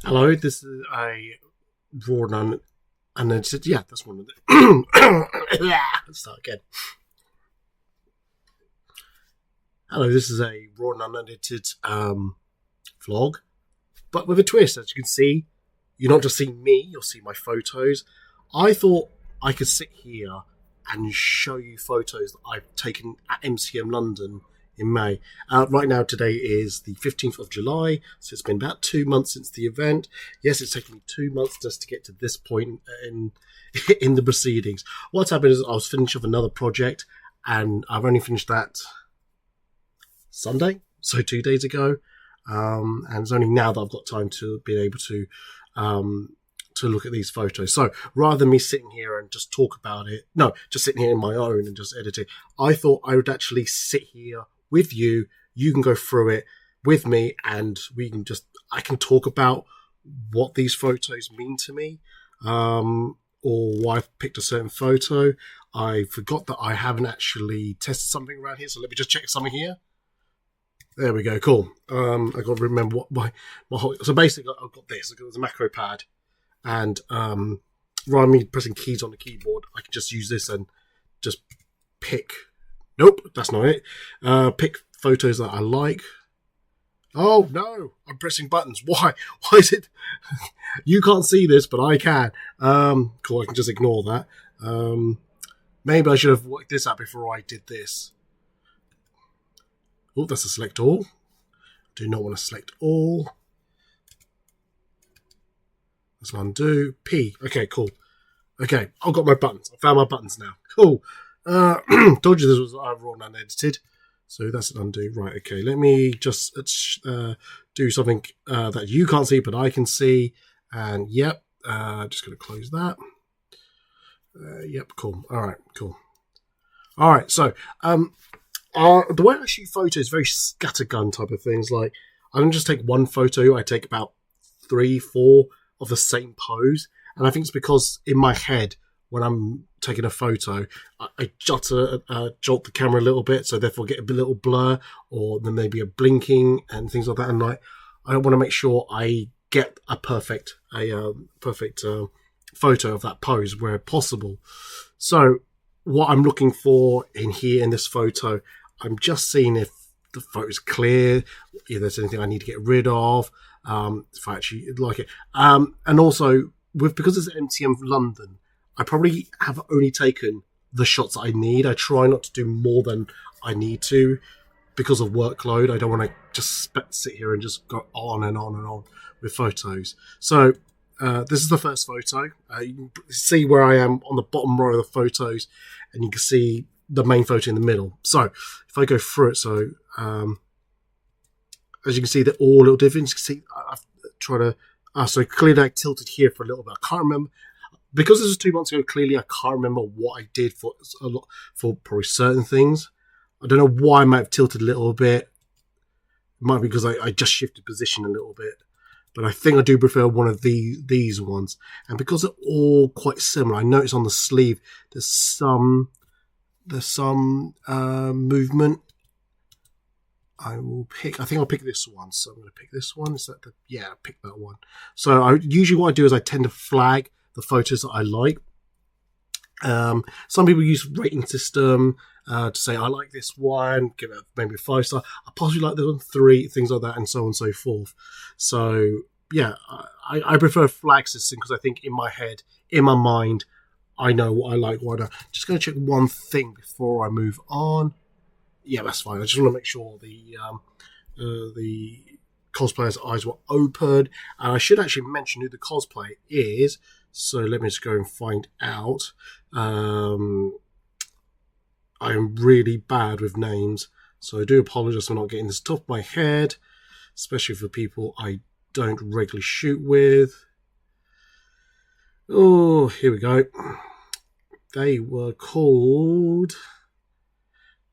Hello, this is a raw and then said, yeah, that's one of the. Let's start again. Hello, this is a raw and unedited vlog, but with a twist. As you can see, you're not just seeing me; you'll see my photos. I thought I could sit here and show you photos that I've taken at MCM London in May. Right now, today is the 15th of July, so it's been about 2 months since the event. Yes, it's taken me 2 months just to get to this point in the proceedings. What's happened is I was finishing off another project, and I've only finished that Sunday, so 2 days ago. And it's only now that I've got time to be able to look at these photos. So rather than me sitting here and just talk about it, no, just sitting here in my own and just edit it, I thought I would actually sit here with you. You can go through it with me, and I can talk about what these photos mean to me, or why I've picked a certain photo. I forgot that I haven't actually tested something around here, so let me just check something here. There we go, cool. I got to remember what my whole. So basically, I've got this. I've got the macro pad, and rather than me pressing keys on the keyboard, I can just use this and just pick. Nope, that's not it. Pick photos that I like. Oh no, I'm pressing buttons. Why? Why is it? You can't see this, but I can. Cool. I can just ignore that. Maybe I should have worked this out before I did this. Oh, that's a select all. Do not want to select all. Let's undo. P. Okay, cool. Okay, I've got my buttons. I found my buttons now. Cool. Told you this was raw and unedited. So that's an undo. Right, okay. Let me just do something that you can't see, but I can see. And yep, just going to close that. Yep, cool. All right, cool. All right, so the way I shoot photos is very scattergun type of things. Like, I don't just take one photo, I take about 3, 4 of the same pose. And I think it's because in my head, when I'm taking a photo, I jolt the camera a little bit, so therefore get a little blur, or then maybe a blinking and things like that. And I want to make sure I get a perfect photo of that pose where possible. So what I'm looking for in here in this photo, I'm just seeing if the photo's clear, if there's anything I need to get rid of, if I actually like it. And also, because it's MCM London, I probably have only taken the shots that I need. I try not to do more than I need to because of workload. I don't want to just sit here and just go on and on and on with photos. So this is the first photo. You can see where I am on the bottom row of the photos, and you can see the main photo in the middle. So if I go through it, so as you can see, they're all a little different. You can see I've tried to so clearly I tilted here for a little bit. I can't remember, because this was 2 months ago. Clearly I can't remember what I did for probably certain things. I don't know why I might have tilted a little bit. It might be because I just shifted position a little bit. But I think I do prefer one of these ones. And because they're all quite similar, I notice on the sleeve there's some movement. I think I'll pick this one. So I'm going to pick this one. Is that yeah, pick that one. So usually what I do is I tend to flag the photos that I like. Some people use rating system to say I like this one, give it maybe a 5-star. I possibly like this one 3, things like that, and so on and so forth. So yeah, I prefer flag system because I think in my head, in my mind, I know what I like, what I don't. Just going to check one thing before I move on. Yeah, that's fine. I just want to make sure the cosplayer's eyes were open. And I should actually mention who the cosplay is. So let me just go and find out. I'm really bad with names, so I do apologize for not getting this top of my head, especially for people I don't regularly shoot with. Oh, here we go. They were called.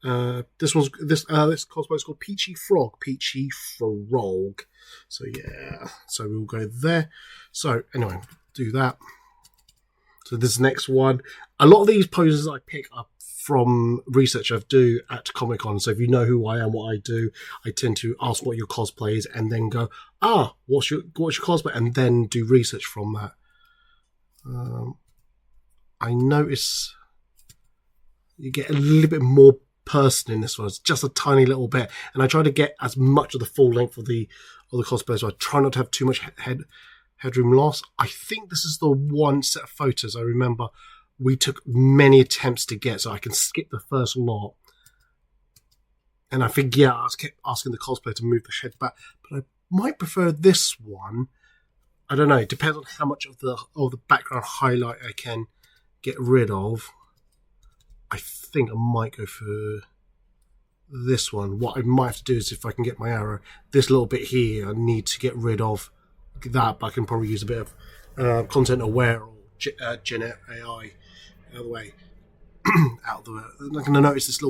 This cosplay is called Peachy Frog. So yeah, so we'll go there. So anyway, do that. So this next one, a lot of these poses I pick up from research I do at Comic Con. So if you know who I am, what I do, I tend to ask what your cosplay is, and then go, what's your cosplay, and then do research from that. I notice you get a little bit more person in this one. It's just a tiny little bit, and I try to get as much of the full length of the cosplay. So I try not to have too much headroom loss. I think this is the one set of photos I remember we took many attempts to get, so I can skip the first lot. And I think, I kept asking the cosplayer to move the head back, but I might prefer this one. I don't know. It depends on how much of the background highlight I can get rid of. I think I might go for this one. What I might have to do is, if I can get my arrow, this little bit here, I need to get rid of that, but I can probably use a bit of content aware or Gen AI out of the way. I'm going to notice this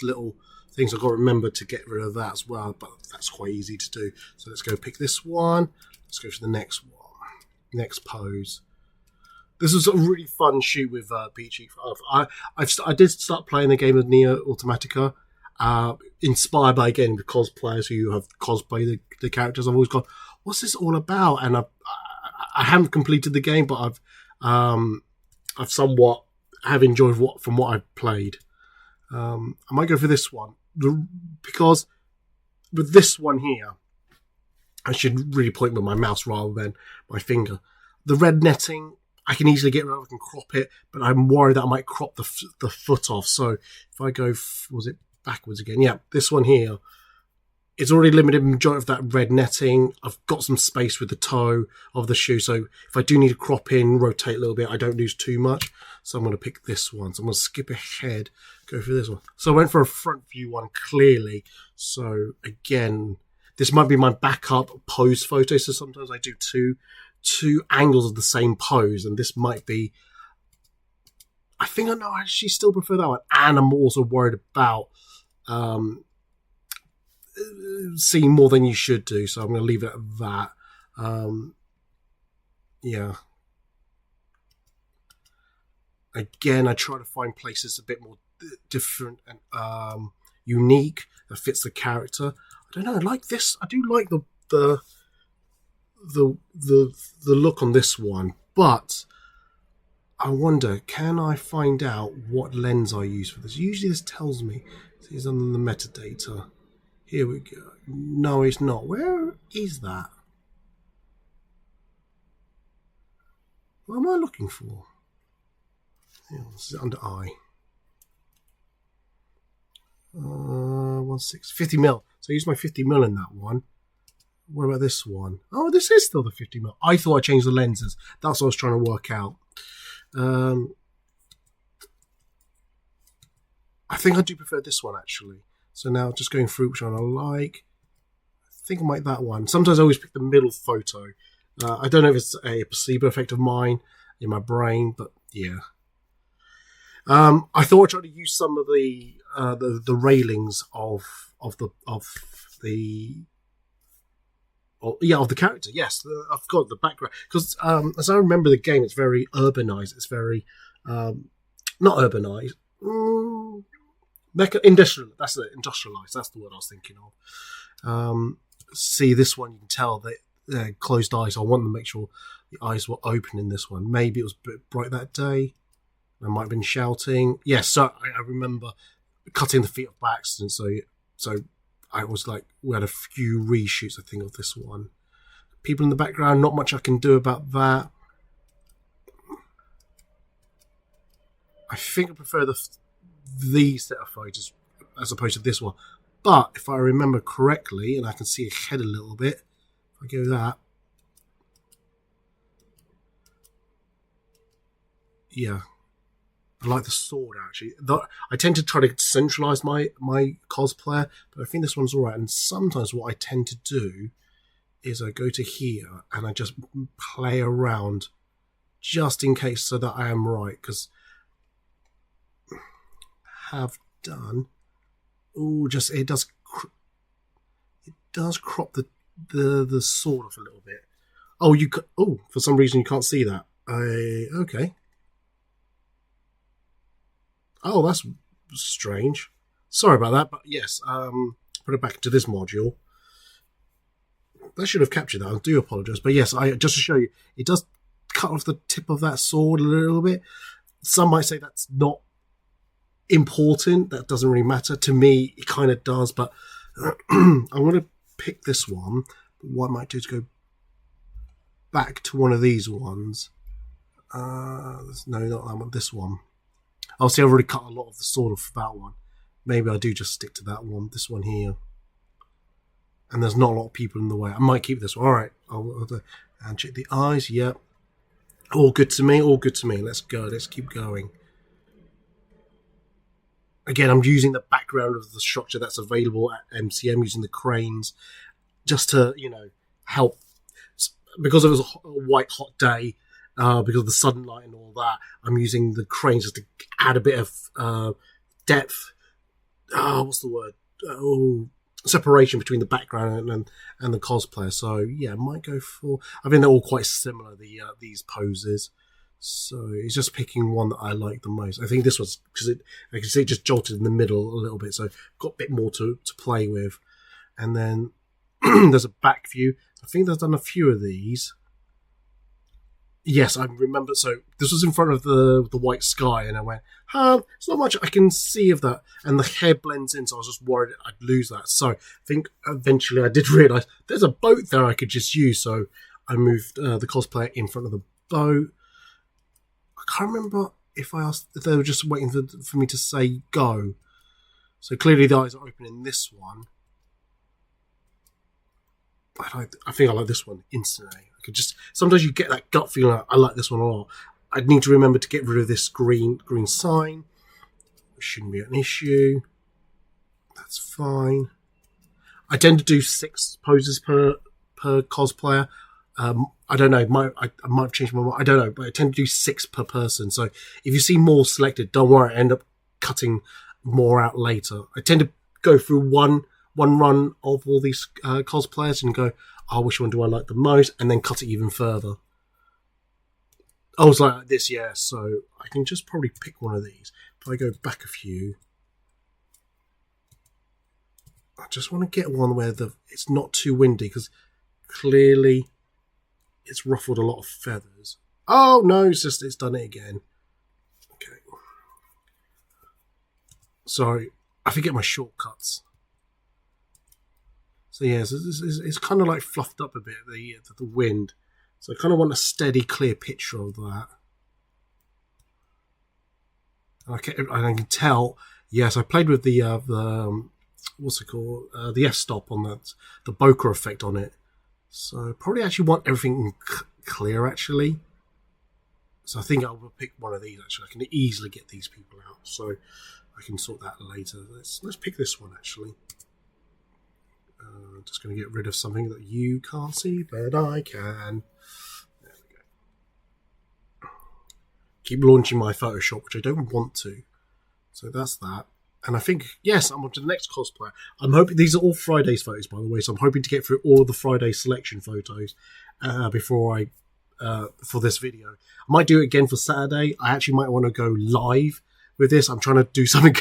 little things I've got to remember to get rid of that as well, but that's quite easy to do. So let's go pick this one. Let's go for the next one. Next pose. This was a really fun shoot with Peachy. I did start playing the game of Nier Automatica, inspired by, again, the cosplayers who have cosplayed the characters. I've always gone, what's this all about? And I haven't completed the game, but I've somewhat have enjoyed from what I've played. I might go for this one because with this one here, I should really point with my mouse rather than my finger. The red netting, I can easily get rid of. I can crop it, but I'm worried that I might crop the foot off. So if I go, was it backwards again? Yeah, this one here. It's already limited majority of that red netting. I've got some space with the toe of the shoe. So if I do need to crop in, rotate a little bit, I don't lose too much. So I'm going to pick this one. So I'm going to skip ahead, go for this one. So I went for a front view one, clearly. So again, this might be my backup pose photo. So sometimes I do two angles of the same pose. And this might be, I think I actually still prefer that one. And I'm also worried about seeing more than you should do, so I'm going to leave it at that. Again, I try to find places a bit more different and unique that fits the character. I don't know. I like this. I do like the look on this one, but I wonder, can I find out what lens I use for this? Usually, this tells me. It's under the metadata. Here we go. No, it's not. Where is that? What am I looking for? This is under I. 50 mil. So I used my 50 mil in that one. What about this one? Oh, this is still the 50 mil. I thought I changed the lenses. That's what I was trying to work out. I think I do prefer this one, actually. So now just going through which one I like. I think I might that one. Sometimes I always pick the middle photo. I don't know if it's a placebo effect of mine in my brain, but yeah. I thought I'd try to use some of the railings of the character. Yes, I've got the background because as I remember the game, it's very urbanized. It's very not urbanized. Industrial. That's it. Industrialized. That's the word I was thinking of. See this one, you can tell that closed eyes. I want to make sure the eyes were open in this one. Maybe it was a bit bright that day. I might have been shouting. Yes, so I remember cutting the feet off by accident. So I was like, we had a few reshoots, I think, of this one. People in the background, not much I can do about that. I think I prefer these set of photos as opposed to this one. But if I remember correctly, and I can see a head a little bit, if I go that, yeah, I like the sword actually. I tend to try to centralize my cosplayer, but I think this one's all right. And sometimes what I tend to do is I go to here and I just play around just in case so that I am right, because have done. Oh, just it does crop the sword off a little bit. Oh, for some reason you can't see that. Okay. Oh, that's strange. Sorry about that, but yes, put it back into this module. That should have captured that. I do apologise, but yes, I just to show you, it does cut off the tip of that sword a little bit. Some might say that's not important. That doesn't really matter to me. It kind of does, but I'm going to pick this one. What I might do is go back to one of these ones. No, not that one. This one. Obviously, I've already cut a lot of the sword off that one. Maybe I do just stick to that one. This one here. And there's not a lot of people in the way. I might keep this one. All right. And check the eyes. Yep. All good to me. All good to me. Let's go. Let's keep going. Again, I'm using the background of the structure that's available at MCM, using the cranes, just to, help. Because it was a white, hot day, because of the sunlight and all that, I'm using the cranes just to add a bit of depth. What's the word? Separation between the background and the cosplayer. So yeah, I might go for. I think they're all quite similar. These poses. So it's just picking one that I like the most. I think this was because I can see it just jolted in the middle a little bit, so got a bit more to play with. And then there's a back view. I think they've done a few of these. Yes, I remember. So this was in front of the white sky, and I went, it's not much I can see of that. And the hair blends in, so I was just worried I'd lose that. So I think eventually I did realise there's a boat there I could just use. So I moved the cosplayer in front of the boat. I can't remember if I asked if they were just waiting for me to say go. So clearly the eyes are open in this one. I think I like this one instantly. I could just sometimes you get that gut feeling. I like this one a lot. I'd need to remember to get rid of this green sign. It shouldn't be an issue. That's fine. I tend to do 6 poses per cosplayer. I don't know. I might have changed my mind. I don't know, but I tend to do 6 per person. So if you see more selected, don't worry. I end up cutting more out later. I tend to go through one run of all these cosplayers and go, which one do I like the most? And then cut it even further. I was like this, yeah. So I can just probably pick one of these. If I go back a few, I just want to get one where it's not too windy because clearly it's ruffled a lot of feathers. Oh no, it's done it again. Okay. Sorry, I forget my shortcuts. So yeah, it's kind of like fluffed up a bit, the wind. So I kind of want a steady, clear picture of that. And I can tell, yes, I played with the what's it called? The f-stop on that, the bokeh effect on it. So probably actually want everything clear actually. So I think I will pick one of these actually. I can easily get these people out. So I can sort that later. Let's pick this one actually. Just going to get rid of something that you can't see, but I can. There we go. Keep launching my Photoshop, which I don't want to. So that's that. And I think, yes, I'm on to the next cosplayer. I'm hoping, these are all Friday's photos, by the way, so I'm hoping to get through all of the Friday selection photos before for this video. I might do it again for Saturday. I actually might want to go live with this. I'm trying to do something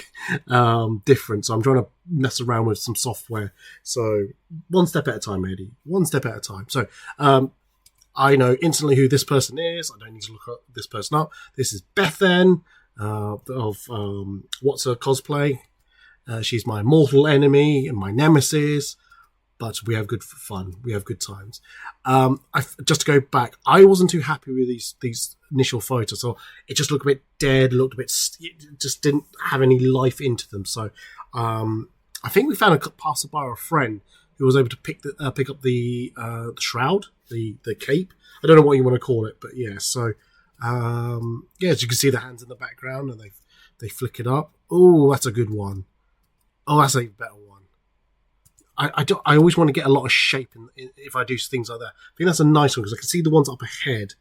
different, so I'm trying to mess around with some software. So one step at a time, Eddie. One step at a time. So I know instantly who this person is. I don't need to look this person up. This is Bethan of What's Her Cosplay. She's my mortal enemy and my nemesis, but we have good fun. We have good times. Just to go back, I wasn't too happy with these initial photos. So it just looked a bit dead, looked a bit, it just didn't have any life into them. So I think we found a passerby or a friend who was able to pick up the shroud, the cape. I don't know what you want to call it, but yeah. So yeah, as you can see, the hands in the background, and they flick it up. Oh, that's a good one. Oh, that's a better one. I always want to get a lot of shape if I do things like that. I think that's a nice one because I can see the ones up ahead,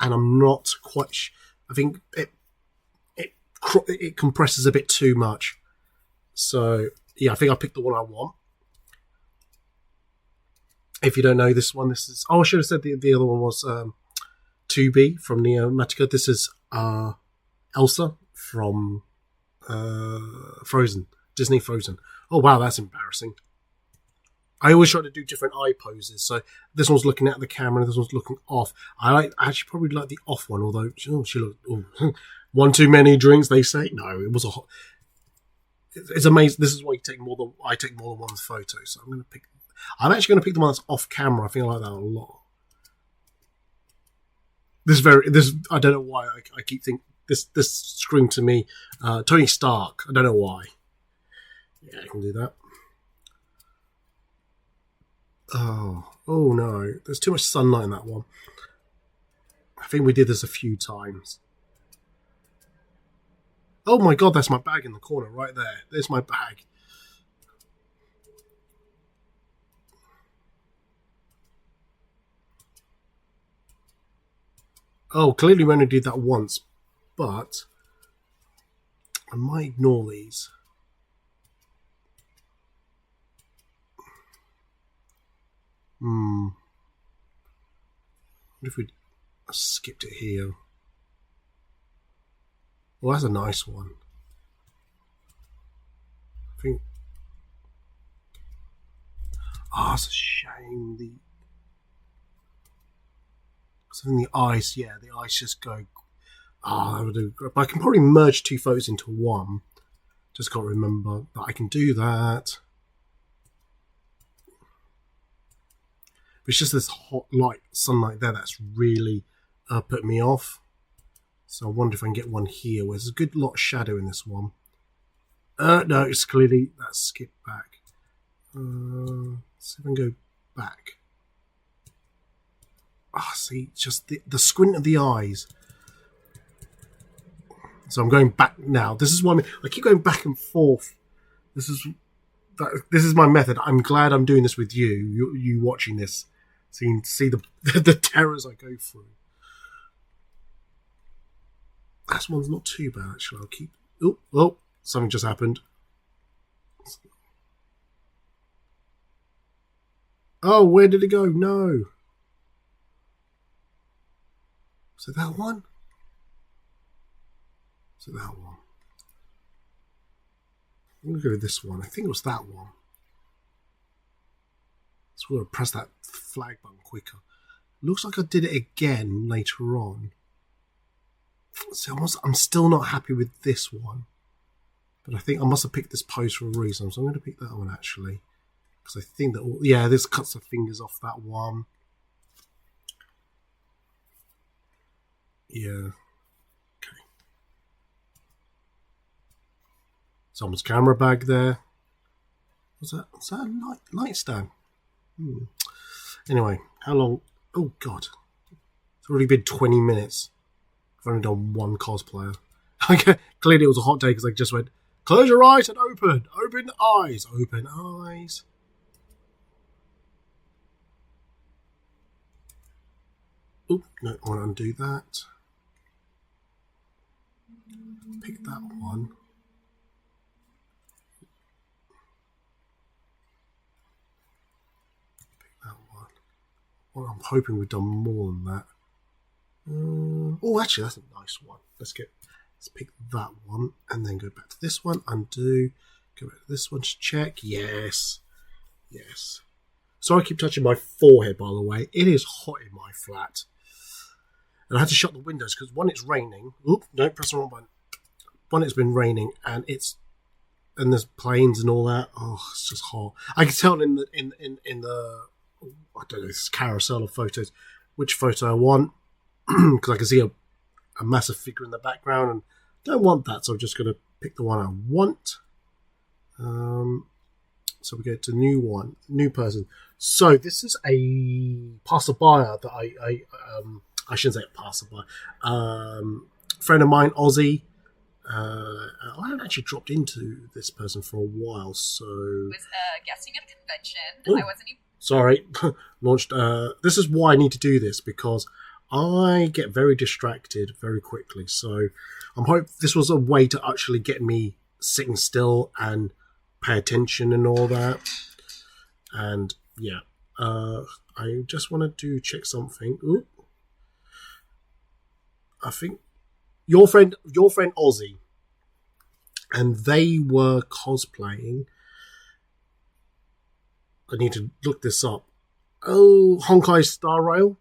and I'm not quite. I think it compresses a bit too much. So yeah, I think I picked the one I want. If you don't know this one, this is. Oh, I should have said the other one was 2B from Neomatica. This is Elsa from Frozen. Disney Frozen. Oh, wow, that's embarrassing. I always try to do different eye poses. So this one's looking at the camera, this one's looking off. I actually probably like the off one, although she looked one too many drinks. They say no, it was a hot. It's amazing. This is why I take more than one photo. So I'm actually going to pick the one that's off camera. I think I like that a lot. I don't know why I keep thinking this screamed to me Tony Stark. I don't know why. Yeah, I can do that. Oh no. There's too much sunlight in that one. I think we did this a few times. Oh my god, that's my bag in the corner right there. There's my bag. Oh, clearly we only did that once, but I might ignore these. What if we skipped it here? Well, that's a nice one. I think. Oh, it's a shame. The eyes, yeah, the eyes just go. Oh, that would do. But I can probably merge two photos into one. Just got to remember that I can do that. But it's just this hot light, sunlight there that's really put me off. So I wonder if I can get one here where there's a good lot of shadow in this one. No, it's clearly that skip back. Let's see if I can go back. See, just the squint of the eyes. So I'm going back now. This is why I keep going back and forth. This is my method. I'm glad I'm doing this with you. You watching this, so you can see the terrors I go through. That one's not too bad actually. I'll keep. Oh, something just happened. Oh, where did it go? No. So that one? So that one. I'm going to go with this one. I think it was that one. So we're going to press that flag button quicker. Looks like I did it again later on. So I'm still not happy with this one. But I think I must have picked this pose for a reason. So I'm going to pick that one actually. Because I think that, yeah, this cuts the fingers off that one. Yeah. Okay. Someone's camera bag there. Was that a nightstand? Anyway, how long? Oh, God. It's already been 20 minutes. I've only done one cosplayer. Okay, clearly it was a hot day because I just went, close your eyes and open. Open eyes. Open eyes. Oh, no, I want to undo that. Pick that one. Pick that one. Well, I'm hoping we've done more than that. Oh, actually, that's a nice one. Let's pick that one and then go back to this one. Undo. Go back to this one to check. Yes. Yes. Sorry I keep touching my forehead, by the way. It is hot in my flat. And I had to shut the windows because one, it's raining. Oop, don't press the wrong button. One, it's been raining and there's planes and all that. Oh, it's just hot. I can tell in the I don't know, this carousel of photos which photo I want because I can see a massive figure in the background and don't want that, so I'm just going to pick the one I want. So we go to new person. So this is a passerby that I shouldn't say a passerby. Friend of mine, Aussie. I haven't actually dropped into this person for a while, so. I was guessing at a convention. Ooh, I wasn't even. Sorry, launched. This is why I need to do this because I get very distracted very quickly. So I'm hoping this was a way to actually get me sitting still and pay attention and all that. And yeah, I just want to check something. Ooh. I think your friend Aussie and they were cosplaying. I need to look this up. Oh, Honkai Star Rail.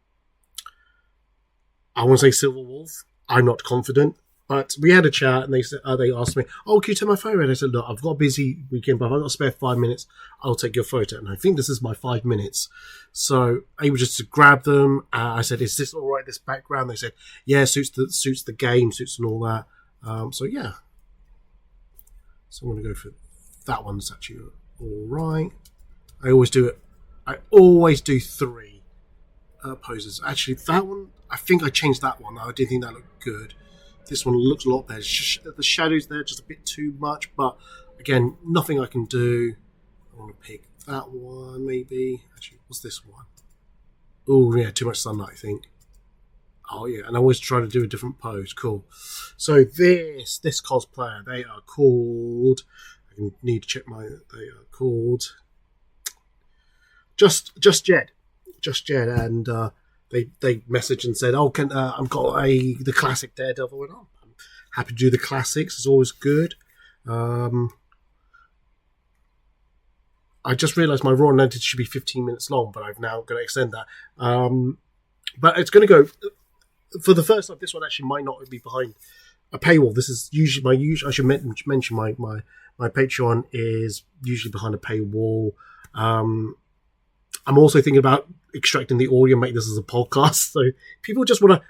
I want to say Silver Wolf. I'm not confident. But we had a chat, and they said they asked me, "Oh, can you take my photo?" And I said, "Look, I've got a busy weekend, but if I've got a spare 5 minutes, I'll take your photo." And I think this is my 5 minutes. So able just to grab them. I said, "Is this all right? This background?" They said, "Yeah, suits the game, suits and all that." So yeah. So I'm going to go for that one. That's actually all right. I always do it. I always do 3 poses. Actually, that one, I think I changed that one. I didn't think that looked good. This one looks a lot better. The shadows there just a bit too much, but again, nothing I can do. I want to pick that one, maybe. Actually, what's this one? Oh, yeah, too much sunlight, I think. Oh, yeah, and I always try to do a different pose. Cool. So this cosplayer, they are called... I need to check They are called... Just Jed, and they messaged and said, "Oh, I've got the classic Daredevil." And I'm happy to do the classics. It's always good. I just realised my Raw and Unedited should be 15 minutes long, but I've now got to extend that. But it's going to go for the first time. This one actually might not be behind a paywall. This is usually I should mention my Patreon is usually behind a paywall. I'm also thinking about extracting the audio, make this as a podcast. So people just want to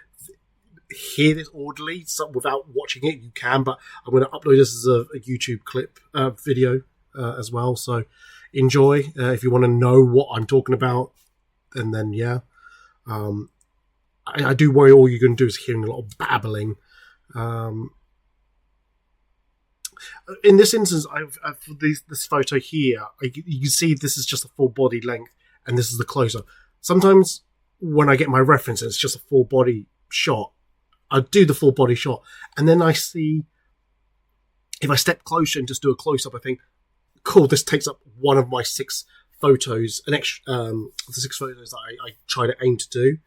hear this audibly without watching it, you can. But I'm going to upload this as a YouTube clip video as well. So enjoy if you want to know what I'm talking about. And then, yeah. I do worry all you're going to do is hearing a lot of babbling. In this instance, for this photo here, you can see this is just a full body length. And this is the close-up. Sometimes when I get my reference and it's just a full body shot, I do the full body shot. And then I see, if I step closer and just do a close-up, I think, cool, this takes up one of my 6 photos, the 6 photos that I try to aim to do.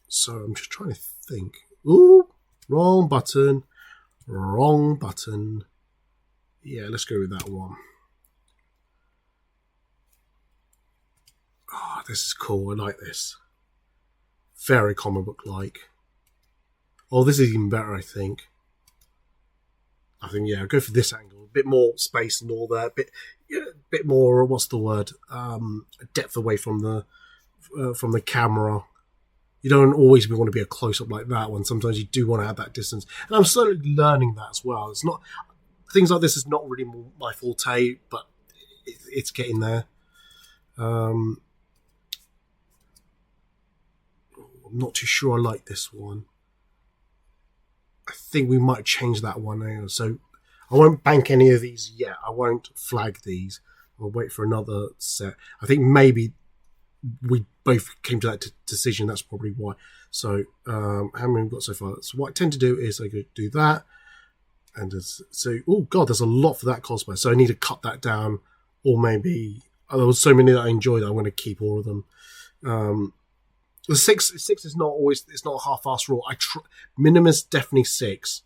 So I'm just trying to think. Ooh, wrong button. Yeah, let's go with that one. Oh, this is cool. I like this. Very comic book like. Oh, this is even better, I think. Yeah, I'll go for this angle. A bit more space and all that. Bit more, what's the word? Depth away from the camera. You don't always want to be a close-up like that one. Sometimes you do want to have that distance. And I'm slowly learning that as well. It's not... Things like this is not really my forte, but it's getting there. I'm not too sure I like this one. I think we might change that one now. So I won't bank any of these yet. I won't flag these. I'll wait for another set. I think maybe we both came to that decision. That's probably why. So how many we've got so far? So what I tend to do is I could do that. And so, oh God, there's a lot for that cosplay. So I need to cut that down. Or maybe, there was so many that I enjoyed that I'm going to keep all of them. The six is not always, it's not a half-assed rule. Minimum is definitely 6.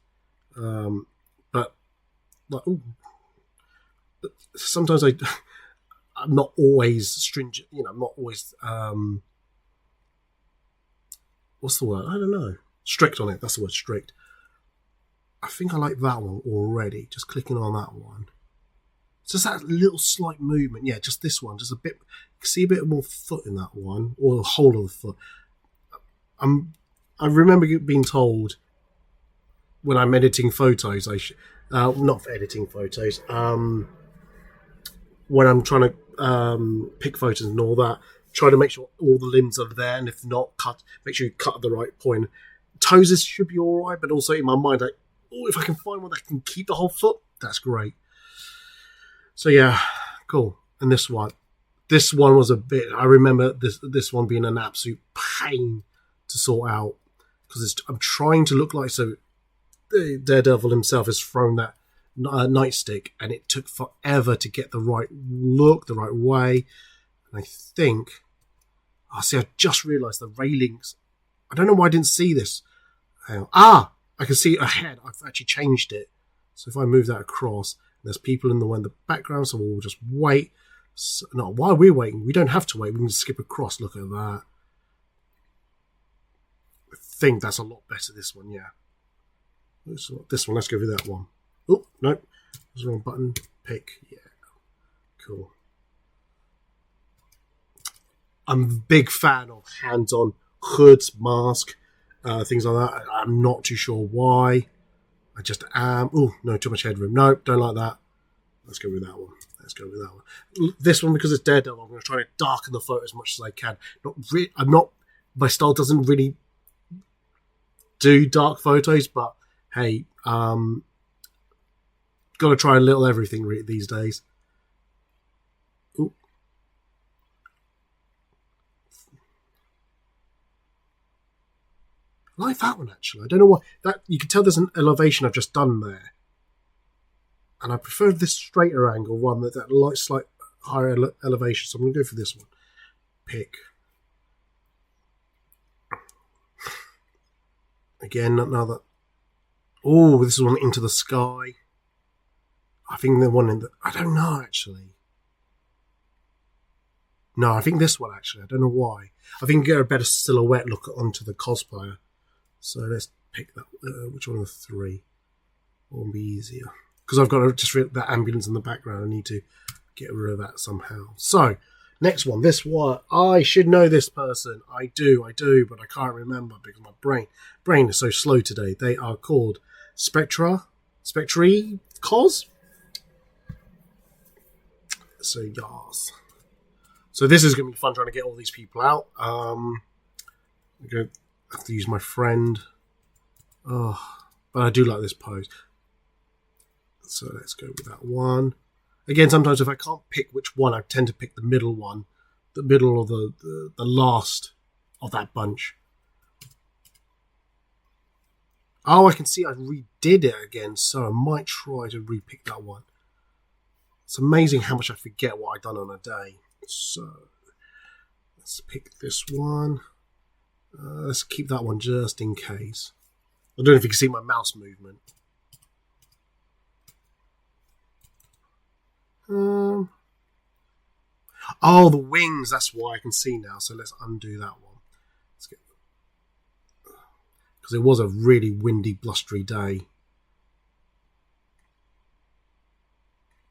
But sometimes I'm not always stringent, I'm not always, what's the word? I don't know. Strict on it. That's the word, strict. I think I like that one already. Just clicking on that one. Just that little slight movement. Yeah, just this one. Just a bit. You can see a bit more foot in that one. Or the whole of the foot. I remember being told when I'm editing photos, not editing photos, when I'm trying to pick photos and all that, try to make sure all the limbs are there. And if not, make sure you cut at the right point. Toes should be all right. But also in my mind, like, oh, if I can find one that can keep the whole foot, that's great. So yeah, cool. And this one was a bit. I remember this one being an absolute pain to sort out because I'm trying to look like so. The Daredevil himself has thrown that nightstick, and it took forever to get the right look, the right way. And I think, I just realised the railings. I don't know why I didn't see this. I can see it ahead. I've actually changed it. So if I move that across, there's people in the background, so we'll just wait. So, no, while we're waiting, we don't have to wait. We can just skip across. Look at that. I think that's a lot better, this one, yeah. This one, let's go with that one. Oh, no. There's the wrong button. Pick, yeah. Cool. I'm a big fan of hands-on hoods, mask, things like that. I'm not too sure why. I just am. Oh, no, too much headroom. No, don't like that. Let's go with that one. This one, because it's Daredevil, I'm going to try to darken the photo as much as I can. My style doesn't really do dark photos, but hey, got to try a little everything these days. Ooh. I like that one, actually. I don't know why. You can tell there's an elevation I've just done there. And I prefer this straighter angle one, that light, slight higher elevation. So I'm going to go for this one. Pick. Again, another. Oh, this is one into the sky. I think the one in the. I don't know, actually. No, I think this one, actually. I don't know why. I think you get a better silhouette look onto the cosplayer. So let's pick that. Which one of the three? What will be easier? Because I've got to just that ambulance in the background. I need to get rid of that somehow. So, next one. This one. I should know this person. I do, but I can't remember because my brain is so slow today. They are called Spectri Cos. So, yes. So this is going to be fun trying to get all these people out. I'm going to have to use my friend. Oh, but I do like this pose. So let's go with that one. Again, sometimes if I can't pick which one, I tend to pick the middle one. The middle or the last of that bunch. Oh, I can see I redid it again, so I might try to repick that one. It's amazing how much I forget what I've done on a day. So let's pick this one. Let's keep that one just in case. I don't know if you can see my mouse movement. Oh, the wings. That's why I can see now. So let's undo that one. Because it was a really windy, blustery day.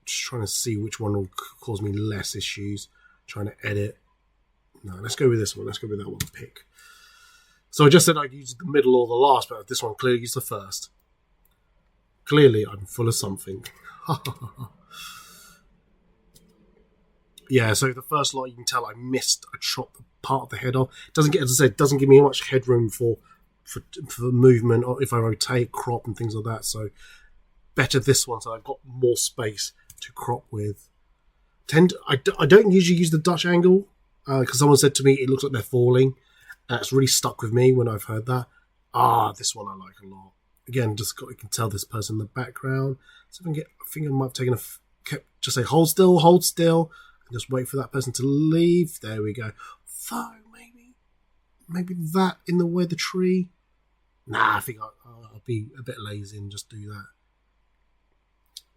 Just trying to see which one will cause me less issues. Trying to edit. No, let's go with this one. Let's go with that one. Pick. So I just said I'd use the middle or the last, but this one clearly is the first. Clearly, I'm full of something. Yeah, so the first lot, you can tell I missed. I chopped part of the head off. Doesn't get, as I said, doesn't give me much headroom for movement, or if I rotate, crop, and things like that. So better this one, so I've got more space to crop with. I don't usually use the Dutch angle because someone said to me it looks like they're falling. It's really stuck with me when I've heard that. This one I like a lot. Again, you can tell this person in the background. So I think I might have taken just say hold still, and just wait for that person to leave. There we go. So maybe that in the way of the tree. Nah, I think I'll be a bit lazy and just do that.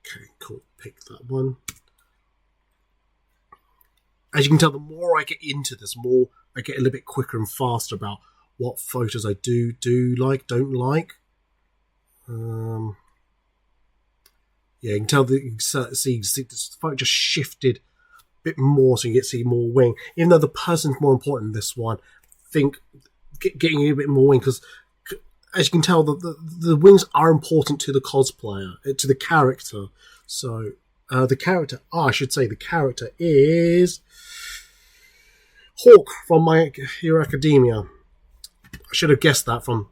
Okay, cool. Pick that one. As you can tell, the more I get into this, more I get a little bit quicker and faster about what photos I do like, don't like. Yeah, you can tell that you can see this photo just shifted a bit more, so you get to see more wing. Even though the person's more important in this one, I think getting a bit more wing, because as you can tell, the wings are important to the cosplayer, to the character. So the character, I should say, the character is Hawk from My Hero Academia. I should have guessed that from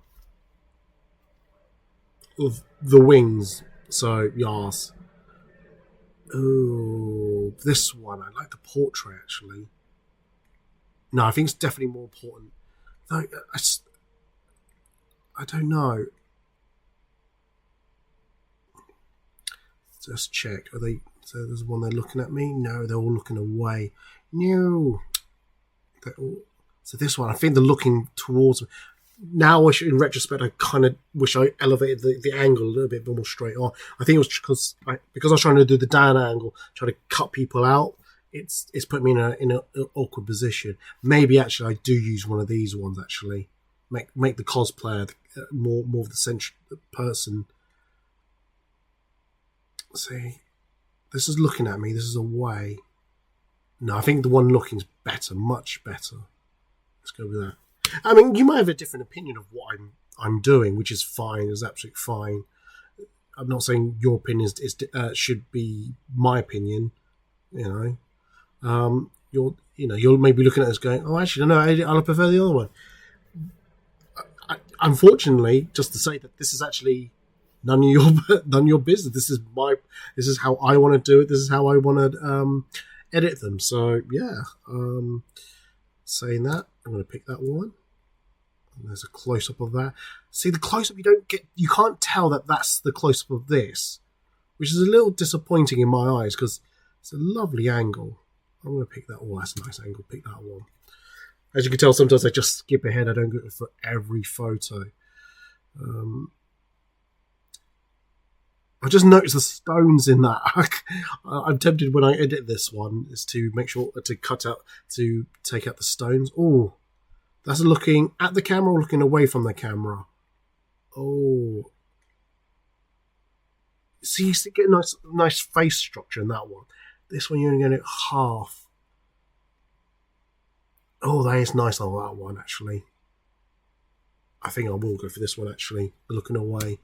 the wings. So, yes. Oh, this one. I like the portrait, actually. No, I think it's definitely more important. Though, I don't know. Just check. Are they? So there's one they're looking at me. No, they're all looking away. No. So this one, I think they're looking towards me. now in retrospect, I kind of wish I elevated the angle a little bit more straight on. I think it was because I was trying to do the down angle, trying to cut people out. It's put me in an awkward position. Maybe actually I do use one of these ones. Actually, make the cosplayer more of the central person. See, this is looking at me. This is away. No, I think the one looking is better, much better. Let's go with that. I mean, you might have a different opinion of what I'm doing, which is fine. Is absolutely fine. I'm not saying your opinion should be my opinion. You know, you're maybe looking at this going, oh, actually, no, I prefer the other one. Unfortunately, just to say that this is actually none of your business. This is how I want to do it. This is how I want to edit them. So yeah, saying that, I'm going to pick that one. And there's a close up of that. See, the close up you can't tell that that's the close up of this, which is a little disappointing in my eyes because it's a lovely angle. I'm going to pick that. Oh, that's a nice angle. Pick that one. As you can tell, sometimes I just skip ahead. I don't go for every photo. I just noticed the stones in that. I'm tempted when I edit this one is to make sure to take out the stones. Oh, that's looking at the camera or looking away from the camera. Oh, see, you get a nice face structure in that one. This one you're only getting it half. Oh, that is nice on that one actually. I think I will go for this one actually, looking away.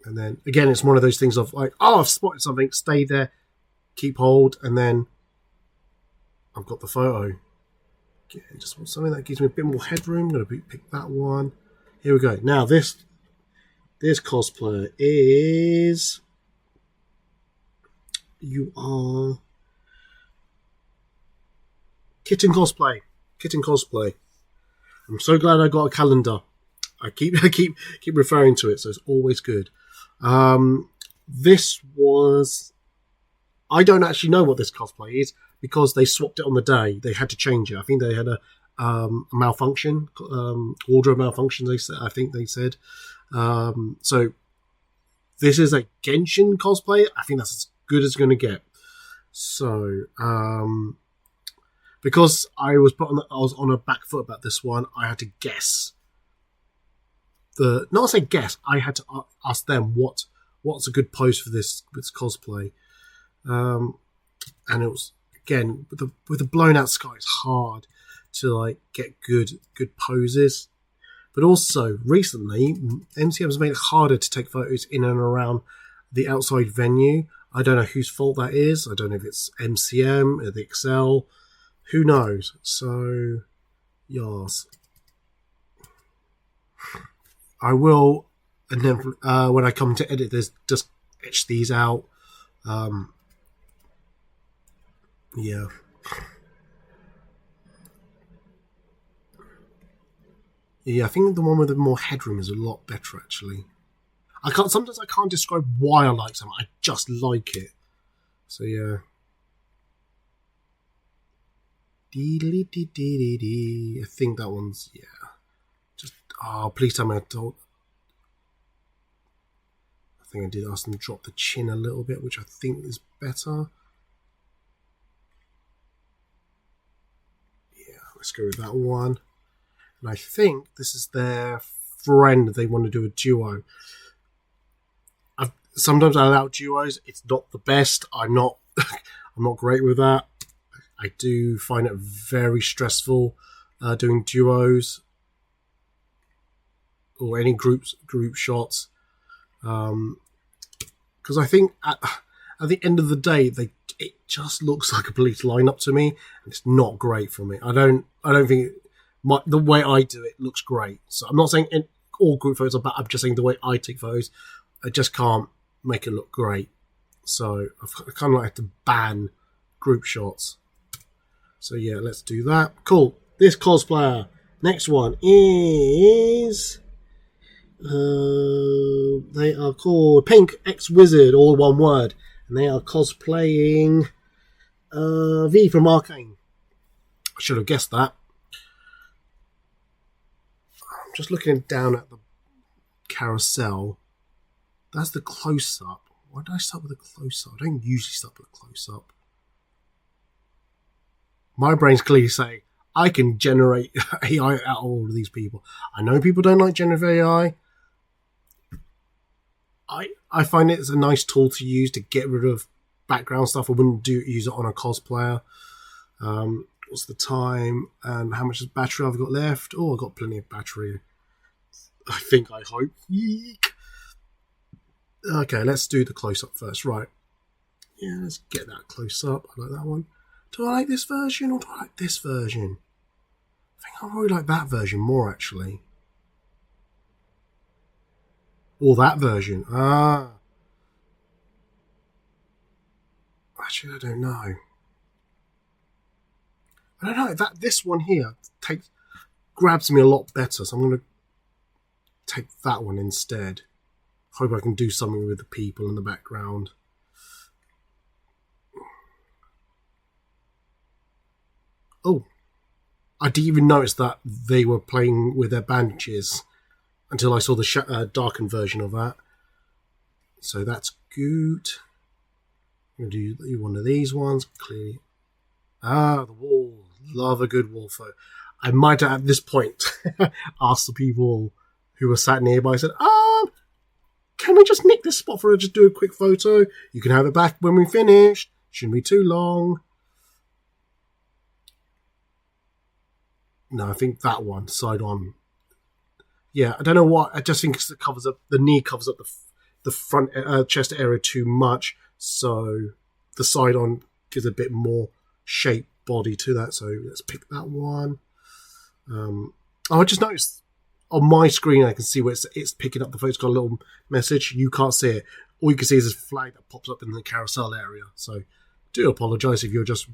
And then again, it's one of those things of like, oh, I've spotted something, stay there, keep hold, and then I've got the photo. Okay, just want something that gives me a bit more headroom. I'm going to pick that one. Here we go. Now this cosplayer is, you are Kitten Cosplay. Kitten Cosplay. I'm so glad I got a calendar. I keep referring to it, so it's always good. This was, I don't actually know what this cosplay is because they swapped it on the day. They had to change it. I think they had a malfunction, wardrobe malfunction. I think they said. So this is a Genshin cosplay. I think that's as good as it's going to get. So because I was on a back foot about this one, I had to guess. I had to ask them what's a good pose for this cosplay, and it was again with the blown out sky. It's hard to like get good poses, but also recently MCM has made it harder to take photos in and around the outside venue. I don't know whose fault that is. I don't know if it's MCM or the Excel. Who knows? So yes. I will, and then when I come to edit this, just etch these out. Yeah. Yeah, I think the one with the more headroom is a lot better, actually. Sometimes I can't describe why I like something. I just like it. So yeah. I think that one's, yeah. Oh, please tell me I told. I think I did ask them to drop the chin a little bit, which I think is better. Yeah, let's go with that one. And I think this is their friend. They want to do a duo. Sometimes I allow duos. It's not the best. I'm not great with that. I do find it very stressful doing duos. Or any group shots, because I think at the end of the day, it just looks like a police lineup to me, and it's not great for me. I don't think the way I do it looks great. So I'm not saying all group photos are bad. I'm just saying the way I take photos, I just can't make it look great. So I kind of like to ban group shots. So yeah, let's do that. Cool. This cosplayer. Next one is. They are called Pink X Wizard, all one word, and they are cosplaying V from Arcane. I should have guessed that. I'm just looking down at the carousel. That's the close-up. Why did I start with a close-up? I don't usually start with a close-up. My brain's clearly saying, I can generate AI out of all of these people. I know people don't like generative AI. I find it's a nice tool to use to get rid of background stuff. I wouldn't use it on a cosplayer. What's the time and how much battery I've got left? Oh, I've got plenty of battery. I hope. Yeek. Okay, let's do the close-up first. Right. Yeah, let's get that close-up. I like that one. Do I like this version or do I like this version? I think I really like that version more, actually. Or that version. Actually, I don't know. I don't know. This one here grabs me a lot better, so I'm going to take that one instead. Hope I can do something with the people in the background. Oh, I didn't even notice that they were playing with their bandages until I saw the darkened version of that. So that's good. I'm going to do one of these ones. Clearly. The wall. Love a good wall photo. I might at this point ask the people who were sat nearby, I said, can we just nick this spot for just do a quick photo? You can have it back when we finish. Shouldn't be too long. No, I think that one, side on. Yeah, I don't know what. I just think it covers up the knee, covers up the front chest area too much. So the side on gives a bit more shape, body to that. So let's pick that one. I just noticed on my screen I can see where it's picking up the photo. It's got a little message. You can't see it. All you can see is this flag that pops up in the carousel area. So do apologise if you're just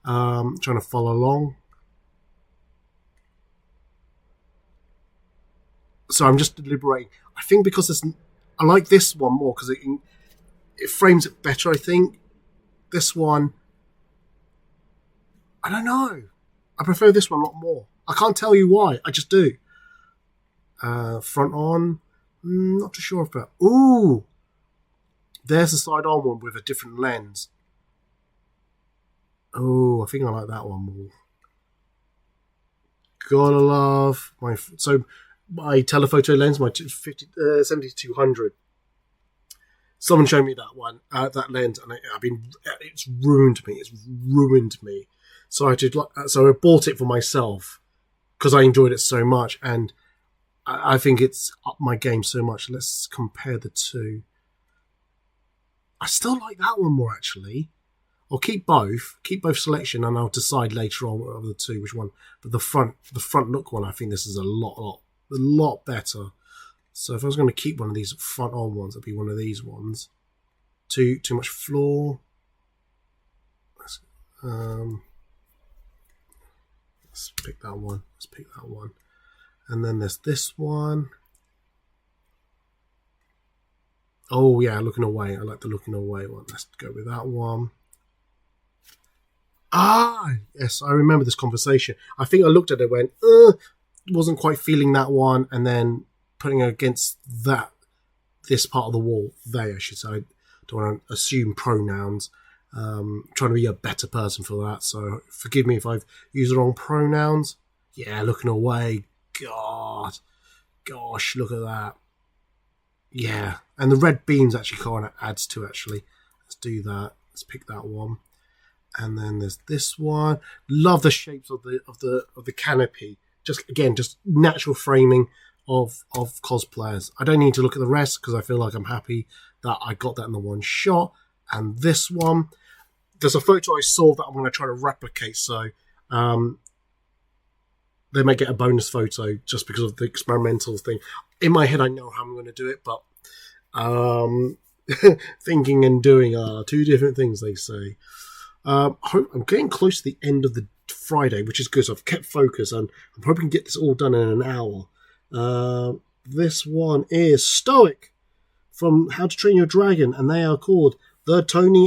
trying to follow along. So I'm just deliberating. I think because I like this one more because it frames it better, I think. This one, I don't know. I prefer this one a lot more. I can't tell you why. I just do. Front on, not too sure about. Ooh, there's the side on one with a different lens. Oh, I think I like that one more. Gotta love my telephoto lens, my 70-200. Someone showed me that one, that lens, and it's ruined me. It's ruined me. So I bought it for myself because I enjoyed it so much, and I think it's up my game so much. Let's compare the two. I still like that one more, actually. I'll keep both selection, and I'll decide later on of the two which one. But the front look one, I think this is a lot better. So if I was going to keep one of these front on ones, it'd be one of these ones. Too much floor. Let's pick that one. And then there's this one. Oh yeah, looking away. I like the looking away one. Let's go with that one. Yes, I remember this conversation. I think I looked at it and went, wasn't quite feeling that one, and then putting it against this part of the wall, I should say. I don't want to assume pronouns. Trying to be a better person for that, so forgive me if I've used the wrong pronouns. Yeah, looking away. Gosh, look at that. Yeah, and the red beams actually kind of adds to actually. Let's do that. Let's pick that one. And then there's this one. Love the shapes of the canopy. Just natural framing of cosplayers. I don't need to look at the rest because I feel like I'm happy that I got that in the one shot. And this one, there's a photo I saw that I'm going to try to replicate. So they may get a bonus photo just because of the experimental thing. In my head, I know how I'm going to do it, but thinking and doing are two different things, they say. I'm getting close to the end of the Friday, which is good. So I've kept focus, and I'm hoping to get this all done in an hour. This one is Stoic from How to Train Your Dragon, and they are called the.tony.ale.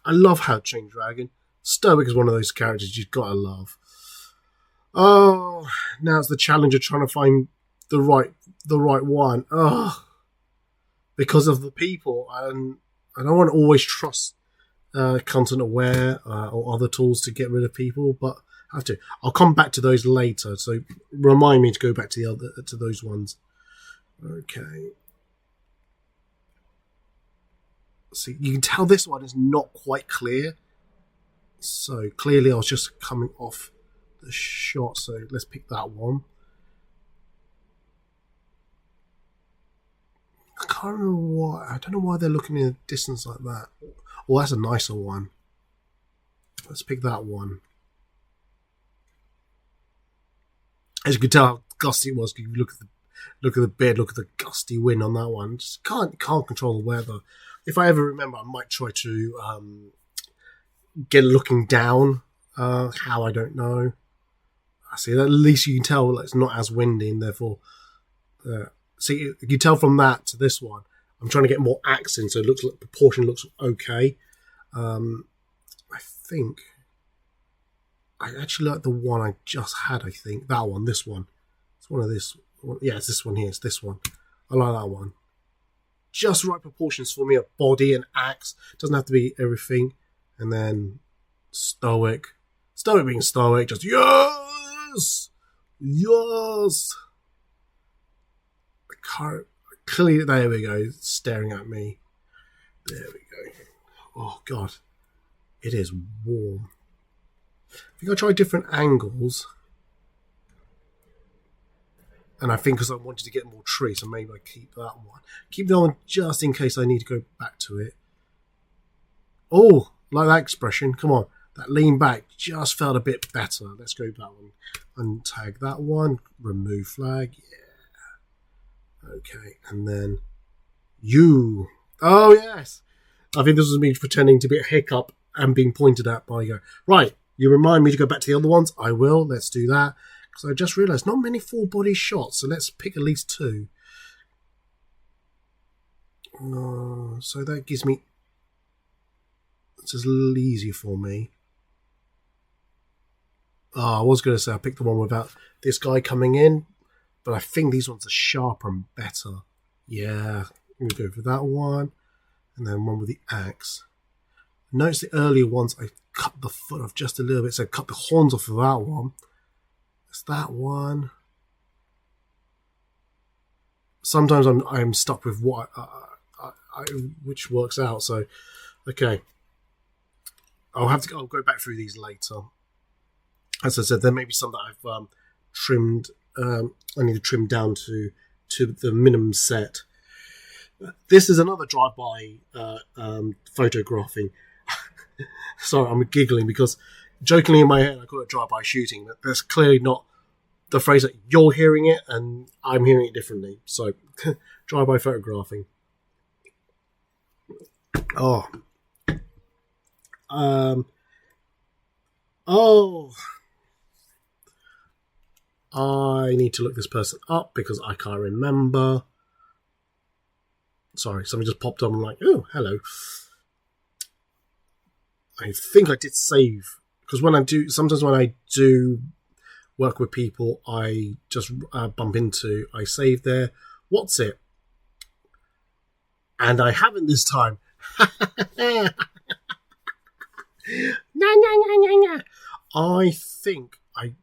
I love How to Train Your Dragon. Stoic is one of those characters you've got to love. Oh, now it's the challenge of trying to find the right one. Oh, because of the people, and I don't want to always trust content aware or other tools to get rid of people, but I have to. I'll come back to those later. So remind me to go back to those ones. Okay. See, you can tell this one is not quite clear. So clearly I was just coming off the shot. So let's pick that one. I can't remember why. I don't know why they're looking in a distance like that. Oh, that's a nicer one. Let's pick that one. As you can tell how gusty it was. You look at the bed, look at the gusty wind on that one. Just can't control the weather. If I ever remember, I might try to get looking down. How, I don't know. I see. At least you can tell it's not as windy, and therefore, see, you can tell from that to this one. I'm trying to get more accent, so it looks like proportion looks okay. I think I actually like the one I just had. I think that one, this one. It's one of this. Yeah, it's this one here. It's this one. I like that one. Just right proportions for me of body and axe. Doesn't have to be everything. And then stoic. Stoic being stoic. Just yes! Yes! Clearly, there we go. Staring at me. There we go. Oh, God. It is warm. I think I'll try different angles. And I think because I wanted to get more trees, so maybe I keep that one. Keep that one just in case I need to go back to it. Oh, like that expression. Come on. That lean back just felt a bit better. Let's go that one. Untag that one. Remove flag. Yeah. Okay. And then you. Oh, yes. I think this was me pretending to be a hiccup and being pointed at by you. Right. You remind me to go back to the other ones. I will. Let's do that. Because I just realised not many full body shots, so let's pick at least 2. So that gives me. It's just a little easier for me. I was going to say I picked the one without this guy coming in, but I think these ones are sharper and better. Yeah, I'm going to go for that one, and then one with the axe. Notice the earlier ones I cut the foot off just a little bit, so I cut the horns off of that one. It's that one. Sometimes I'm stuck with what which works out. So, okay, I'll go back through these later. As I said, there may be some that I've trimmed. I need to trim down to the minimum set. This is another drive-by photographing. Sorry, I'm giggling because jokingly in my head I call it drive-by shooting. That's clearly not the phrase that you're hearing it, and I'm hearing it differently. So, drive-by photographing. Oh. I need to look this person up because I can't remember. Sorry, something just popped up. I'm like, oh, hello. I think I did save because sometimes when I do work with people, I just bump into. I save there. What's it? And I haven't this time. I think I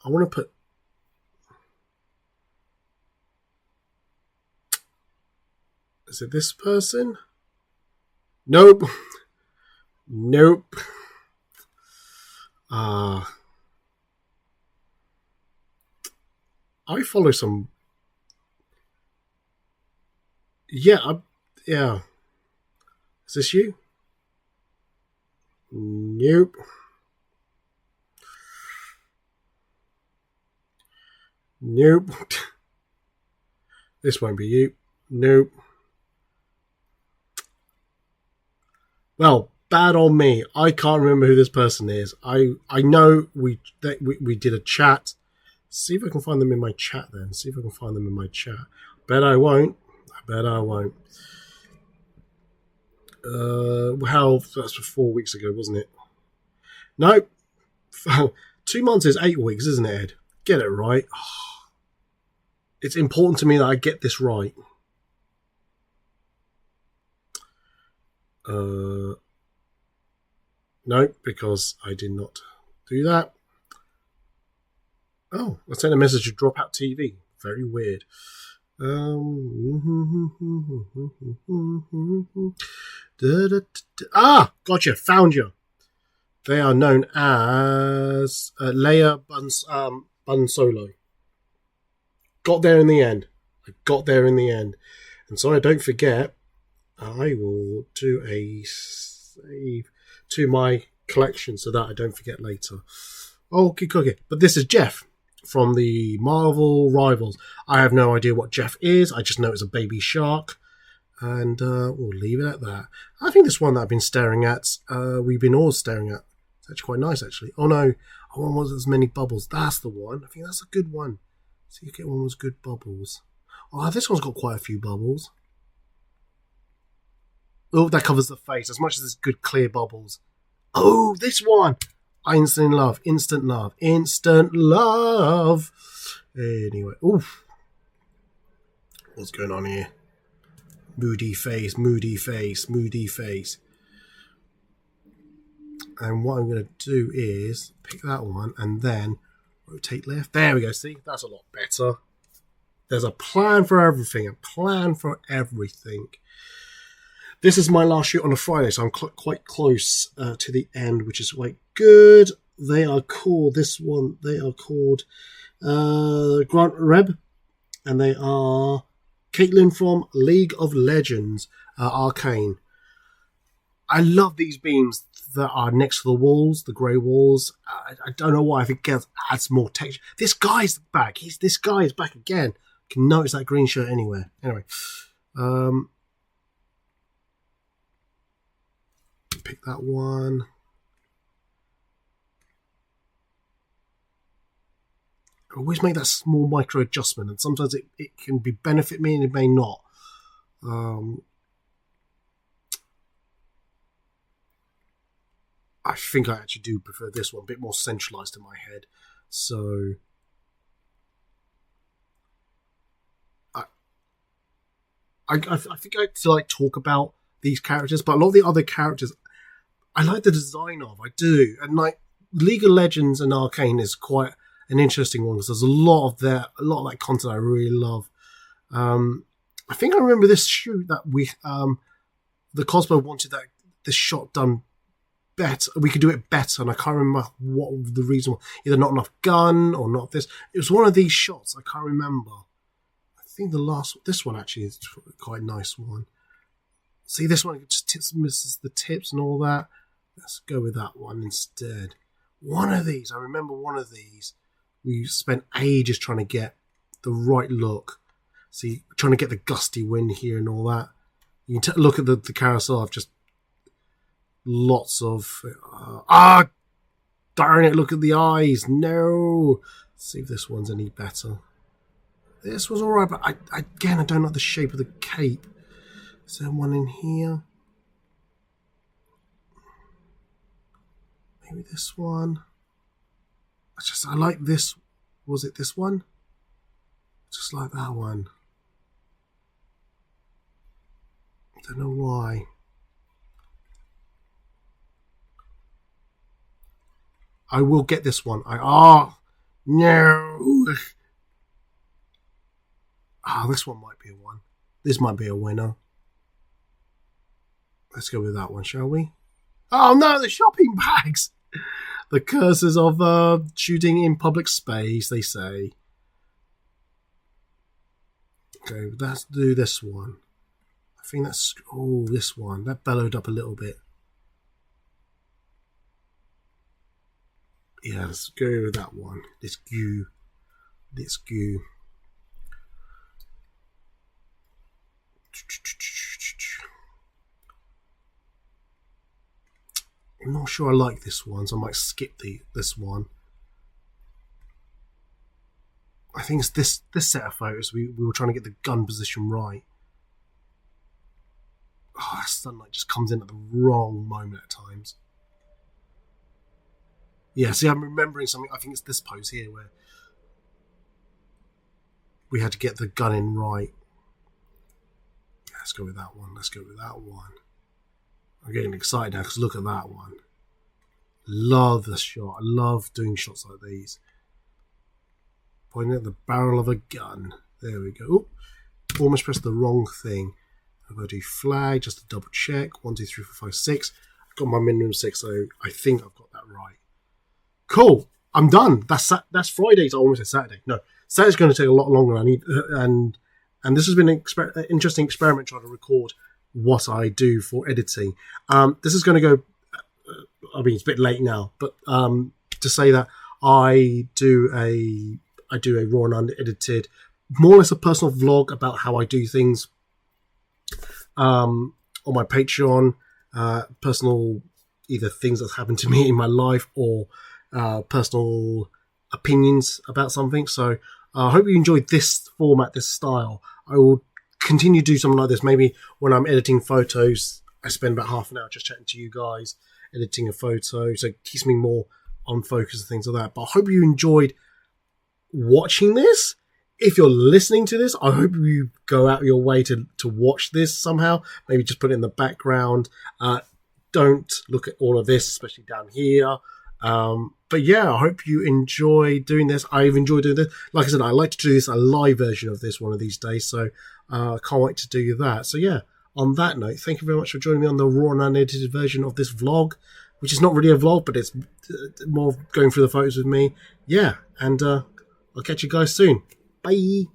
want to put. Is it this person? Nope. Nope. I follow some. Yeah. Yeah. Is this you? Nope. Nope. This won't be you. Nope. Well, bad on me. I can't remember who this person is. I know we did a chat. See if I can find them in my chat then. See if I can find them in my chat. Bet I won't. I bet I won't. How that's for 4 weeks ago, wasn't it? No, 2 months is 8 weeks, isn't it, Ed? Get it right. It's important to me that I get this right. No, because I did not do that. Oh, I sent a message to drop out TV. Very weird. Gotcha. Found you. They are known as Leia Bun Solo. Got there in the end. And so I don't forget, I will do a save to my collection so that I don't forget later. Okay. But this is Jeff from the Marvel Rivals. I have no idea what Jeff is. I just know it's a baby shark. And we'll leave it at that. I think this one that I've been staring at, we've been all staring at. It's actually quite nice, actually. Oh, no. I want one with as many bubbles. That's the one. I think that's a good one. So you get one with good bubbles. Oh, this one's got quite a few bubbles. Oh, that covers the face. As much as it's good clear bubbles. Oh, this one. Instant love. Anyway. Oof. What's going on here? Moody face. And what I'm going to do is pick that one and then rotate left. There we go. See, that's a lot better. There's a plan for everything. This is my last shoot on a Friday, so I'm quite close to the end, which is quite good. They are called, Grant Reb, and they are Caitlin from League of Legends, Arcane. I love these beams that are next to the walls, the grey walls. I don't know why. I think it adds more texture. This guy's back. This guy is back again. You can notice that green shirt anywhere. Anyway, pick that one. I always make that small micro adjustment, and sometimes it can benefit me and it may not. I think I actually do prefer this one, a bit more centralized in my head. So I think I like talk about these characters, but a lot of the other characters I like the design of. I do, and like League of Legends and Arcane is quite an interesting one because there's a lot of that content I really love. I think I remember this shoot that we the Cosplay wanted this shot done better. We could do it better, and I can't remember what the reason was. Either not enough gun or not this. It was one of these shots. I can't remember. I think this one actually is quite a nice one. See, this one just misses the tips and all that. Let's go with that one instead. One of these, I remember one of these. We spent ages trying to get the right look. See, trying to get the gusty wind here and all that. You can look at the carousel. I've just lots of darn it! Look at the eyes. No. Let's see if this one's any better. This was alright, but I don't like the shape of the cape. Is there one in here? Maybe this one. I like this. Was it this one? Just like that one. I don't know why. I will get this one. No. This one might be a one. This might be a winner. Let's go with that one, shall we? Oh no, the shopping bags! The curses of shooting in public space, they say. Okay, let's do this one. I think that's... Oh, this one. That bellowed up a little bit. Yeah, let's go with that one. This goo. I'm not sure I like this one, so I might skip this one. I think it's this set of photos. We were trying to get the gun position right. that sunlight just comes in at the wrong moment at times. Yeah, see, I'm remembering something. I think it's this pose here where we had to get the gun in right. Let's go with that one. I'm getting excited now because look at that one. Love the shot. I love doing shots like these. Pointing at the barrel of a gun. There we go. Oop, almost pressed the wrong thing. I'm going to do flag just to double check. 1, 2, 3, 4, 5, 6. I've got my minimum 6, so I think I've got that right. Cool. I'm done. That's Friday. I almost said Saturday. No, Saturday's going to take a lot longer. And this has been an interesting experiment trying to record what I do for editing. This is going to go. I mean, it's a bit late now, but to say that I do a raw and unedited, more or less a personal vlog about how I do things on my Patreon, personal either things that's happened to me in my life or personal opinions about something. So I hope you enjoyed this format, this style. I will continue to do something like this. Maybe when I'm editing photos, I spend about half an hour just chatting to you guys, editing a photo, so it keeps me more on focus and things like that. But I hope you enjoyed watching this. If you're listening to this, I hope you go out your way to watch this somehow. Maybe just put it in the background. Don't look at all of this, especially down here. But yeah, I hope you enjoy doing this. I've enjoyed doing this. Like I said, I like to do this, a live version of this one of these days. So I can't wait to do that. So yeah, on that note, thank you very much for joining me on the raw and unedited version of this vlog, which is not really a vlog, but it's more going through the photos with me. Yeah, and I'll catch you guys soon. Bye.